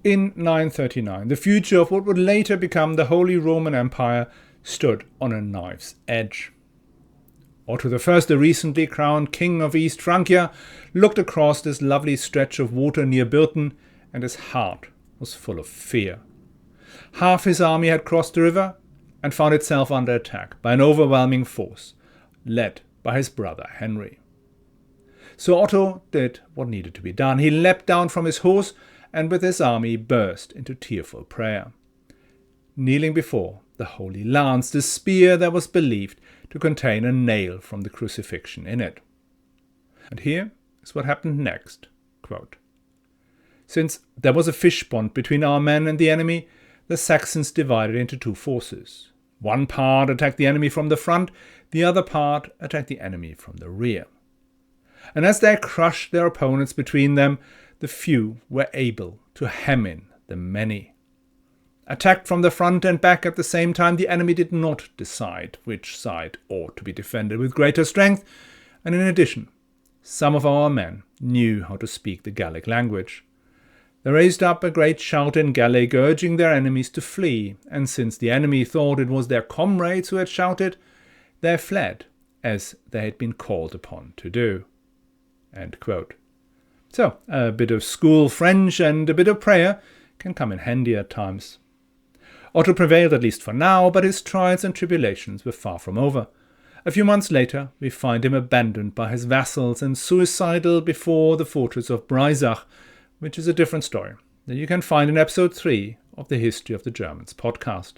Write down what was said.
In 939, the future of what would later become the Holy Roman Empire stood on a knife's edge. Otto I, the recently crowned king of East Francia, looked across this lovely stretch of water near Birten, and his heart was full of fear. Half his army had crossed the river and found itself under attack by an overwhelming force, led by his brother Henry. So Otto did what needed to be done. He leapt down from his horse and with his army burst into tearful prayer, kneeling before the Holy Lance, the spear that was believed to contain a nail from the crucifixion in it. And here is what happened next. Quote, "Since there was a fish pond between our men and the enemy, the Saxons divided into two forces. One part attacked the enemy from the front, the other part attacked the enemy from the rear. And as they crushed their opponents between them, the few were able to hem in the many. Attacked from the front and back at the same time, the enemy did not decide which side ought to be defended with greater strength, and in addition, some of our men knew how to speak the Gallic language. They raised up a great shout in Gaelic, urging their enemies to flee, and since the enemy thought it was their comrades who had shouted, they fled, as they had been called upon to do." End quote. So, a bit of school French and a bit of prayer can come in handy at times. Otto prevailed at least for now, but his trials and tribulations were far from over. A few months later, we find him abandoned by his vassals and suicidal before the fortress of Breisach, which is a different story that you can find in episode 3 of the History of the Germans podcast.